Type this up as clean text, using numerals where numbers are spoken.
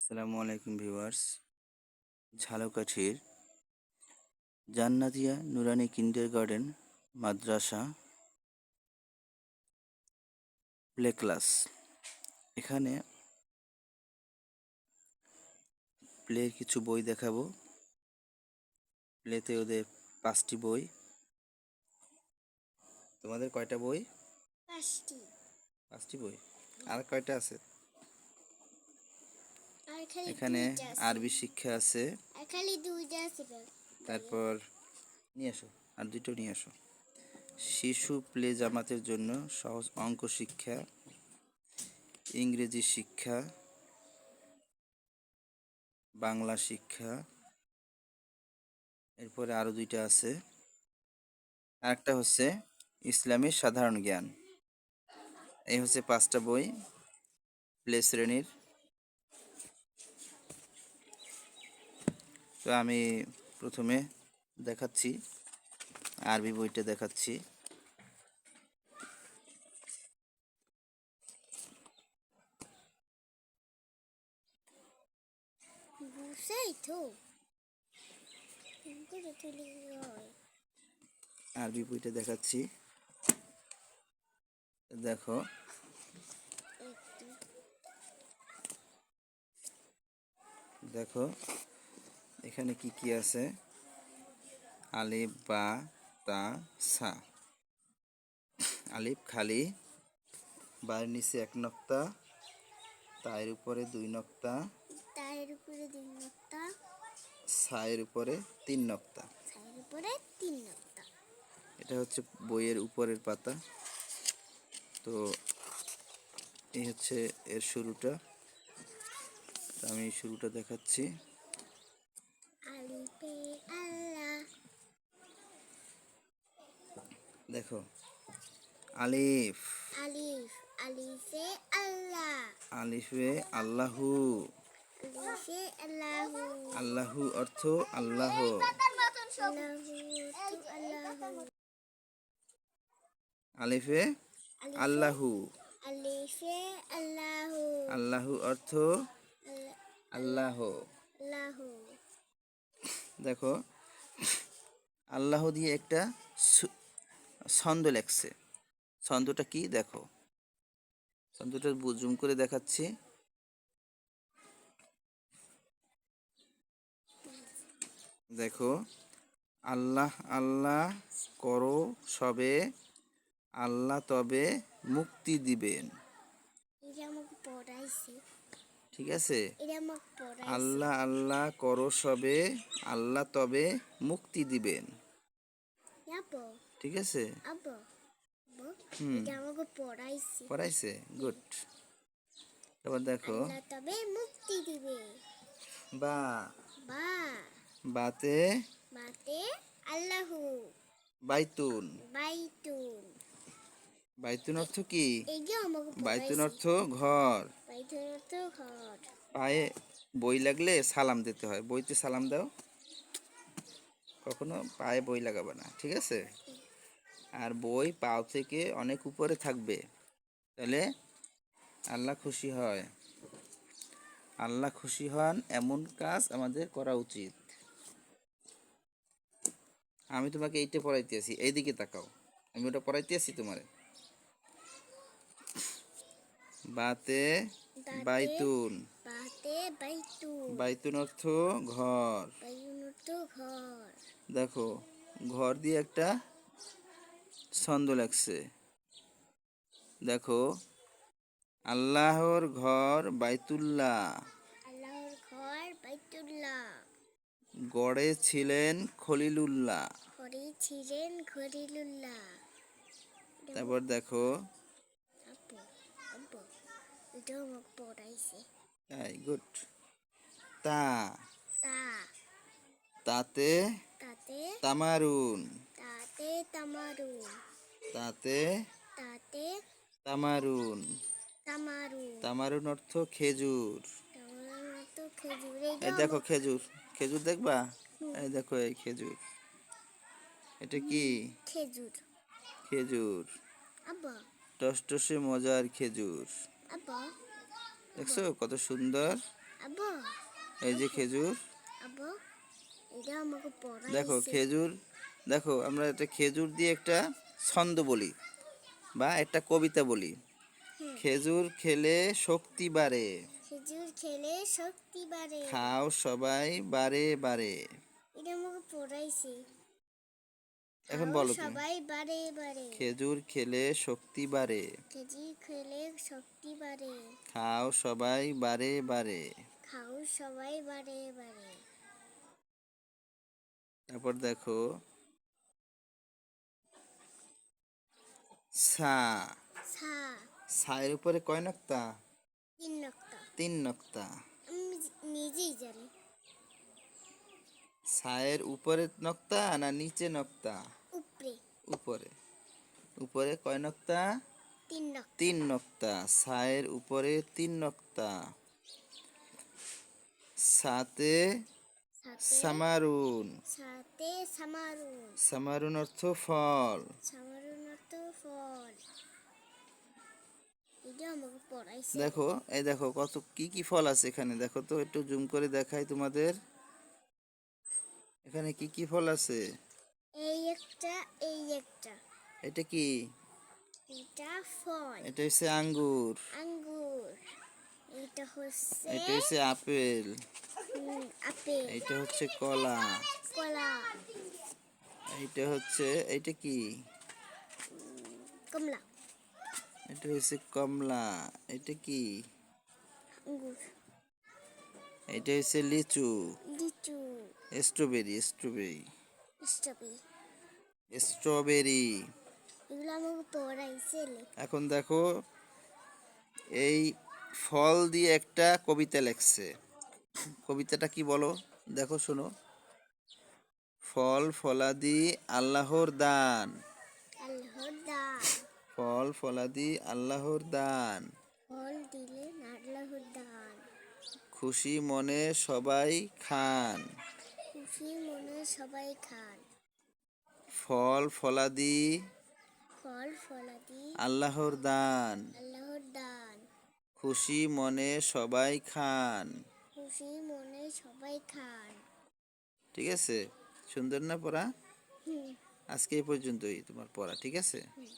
আসসালামু আলাইকুম ভিউয়ার্স। ঝালকাঠির জান্নাতিয়া নুরানি কিন্ডারগার্টেন মাদ্রাসা প্লে ক্লাস। এখানে প্লের কিছু বই দেখাবো। প্লেতে ওদের 5টি বই। তোমাদের কয়টা বই? 5টি। 5টি বই। আর কয়টা আছে? আর খালি এখানে 2টা আছে। আরবি শিক্ষা আছে। আর খালি 2টা আছে। তারপর নিয়ে আসো, আর দুটো নিয়ে আসো। শিশু প্লে জামাতের জন্য সহজ অঙ্ক শিক্ষা, ইংরেজি শিক্ষা, বাংলা শিক্ষা। এরপরে আরো 2টা আছে। আরেকটা হচ্ছে ইসলামের সাধারণ জ্ঞান। এই হচ্ছে 5টা বই প্লে শ্রেণীর। তো আমি প্রথমে দেখাচ্ছি, আরবি বইটা দেখাচ্ছি। বুঝাই তো করে তুলে হয়। আরবি বইটা দেখাচ্ছি, দেখো। দেখো এখানে কি কি আছে। আলিফ, বা, তা, সা। আলিফ খালি, বার নিচে 1 নক্তা, তায়ের উপরে 2 নক্তা, তার উপরে 2 নক্তা, সায়ের উপরে 3 নক্তা। সাইয়ের উপরে 3 নক্তা। এটা হচ্ছে বইয়ের উপরের পাতা। তো এই হচ্ছে এর শুরুটা। আমি শুরুটা দেখাচ্ছি। আলিফে আল্লাহ। দেখো, আলিফ, আলিফ, আলিফে আল্লাহ। আলিফে আল্লাহু। আলিফে আল্লাহু। আল্লাহু অর্থ আল্লাহ। আল্লাহু। আলিফে আল্লাহু। আলিফে আল্লাহু। আল্লাহু অর্থ আল্লাহ। আল্লাহু। দেখো, আল্লাহ দিয়ে একটা ছন্দ লেখছে। ছন্দটা কি দেখো। ছন্দটা জুম করে দেখাচ্ছি। দেখো, আল্লাহ আল্লাহ করো সবে, আল্লাহ তবে মুক্তি দিবেন। এটা আমাকে পড়াইছে। ঠিক আছে, এটা আমাকে পড়াইছে। আল্লাহ আল্লাহ করো সবে, আল্লাহ তবে মুক্তি দিবেন। আপু, ঠিক আছে, আপু, এটা আমাকে পড়াইছে। পড়াইছে, গুড। এবার দেখো, আল্লাহ তবে মুক্তি দিবে। বা, বা, বাতে বাতে আল্লাহু। বাইতুন। বাইতুন। বাইতুন অর্থ কি? এইটা আমাকে বাইতুন পড়াইছে। অর্থ ঘর। বাইতুন অর্থ ঘর। পায়ে বই লাগলে সালাম দিতে হয়। বইতে সালাম দাও, কখনো পায়ে বই লাগাবে না, ঠিক আছে? আর বই পাও থেকে অনেক উপরে থাকবে, তাহলে আল্লাহ খুশি হয়। আল্লাহ খুশি হন এমন কাজ আমাদের করা উচিত। আমি তোমাকে এইটা পড়াইতে আছি, এইদিকে তাকাও। আমি ওটা পড়াইতে আছি তোমারে। বাতে বাইতুন। বাতে বাইতুন। বাইতুন অর্থ ঘর। বাইতুন অর্থ ঘর। দেখো, ঘর দিয়ে একটা ছন্দ লাগছে। দেখো, আল্লাহর ঘর বাইতুল্লাহ, আল্লাহর ঘর বাইতুল্লাহ। গড়েছিলেন খলিলুল্লাহ। করেছিলেন খলিলুল্লাহ। তারপর দেখো, আপু, আপু, এটা আমাকে পড়াইছে। গুড। তা, তা, তাতে তাতে তামারুন। তাতে তামারুন। তাতে তাতে তামারুন। তামারুন। তামারুন অর্থ খেজুর। তামারুন অর্থ খেজুর। এই দেখো খেজুর, খেজুর দেখবা? এই দেখো এই খেজুর। এটা কি? খেজুর। খেজুর, আব্বা, টসটসে মজার খেজুর। আব্বা, দেখছো কত সুন্দর। আব্বা এই যে খেজুর, আব্বা এটা আমাকে দেখো পড়াইছে। খেজুর, দেখো আমরা একটা খেজুর দিয়ে একটা ছন্দ বলি বা একটা কবিতা বলি। হ্যাঁ, খেজুর খেলে শক্তি বাড়ে, খেজুর খেলে শক্তি বাড়ে। খাও সবাই বারে বারে। এটা আমাকে পড়াইছে। এখন খাও বলো তুমি। সবাই বারে বারে। খেজুর খেলে শক্তি বাড়ে, খেজুর খেলে শক্তি বাড়ে। খাও সবাই বারে বারে। খাও সবাই বারে বারে। তারপর দেখো সা, সা, সায়ের উপরে কয় নক্তা? 3 নক্তা। 3 নক্তা। আমি নিজেই জানি। সায়ের উপরে নক্তা না নিচে নক্তা? উপরে উপরে। উপরে কয় নক্তা? 3 নক্তা। 3 নক্তা। সায়ের উপরে 3 নক্তা। সাতে সাথে সামারুন, সাথে সামারুন। সামারুন অর্থ ফল। সামারুন অর্থ ফল। এটা আমাকে পড়াইছে। দেখো এই দেখো কত কি কি ফল আছে এখানে, দেখো তো একটু জুম করে দেখাই তোমাদের। এখানে কি কি ফল আছে? এই একটা, এই একটা। এটা কি? এটা ফল। এটা হচ্ছে আঙ্গুর, আঙ্গুর। এটা হচ্ছে এটা হচ্ছে আপেল, আপেল। এটা হচ্ছে কলা, কলা। এইটা হচ্ছে, এইটা কি? কমলা। এটা হচ্ছে কমলা, এটা কি? আঙ্গুর। এটা হচ্ছে লিচু, লিচু। Strawberry, strawberry, strawberry. স্ট্রবেরি। এগুলো আমাকে পড়াইছে। এখন দেখো এই ফল দিয়ে একটা কবিতা লেখছে। কবিতাটা কি বলো, দেখো শোনো। ফল ফলাদি আল্লাহর দান, আল্লাহর দান। ফল ফলাদি আল্লাহর দান, ফল দিলে আল্লাহর দান। খুশি মনে সবাই খান, খুশি মনে সবাই খান। ফল ফলাদি ফল ফলাদি আল্লাহর দান, আল্লাহর দান। খুশি মনে সবাই খান। খুশি মনে সবাই খান। ঠিক আছে, সুন্দর না পড়া? হুম। আজকে এই পর্যন্তই তোমার পড়া, ঠিক আছে? হুম।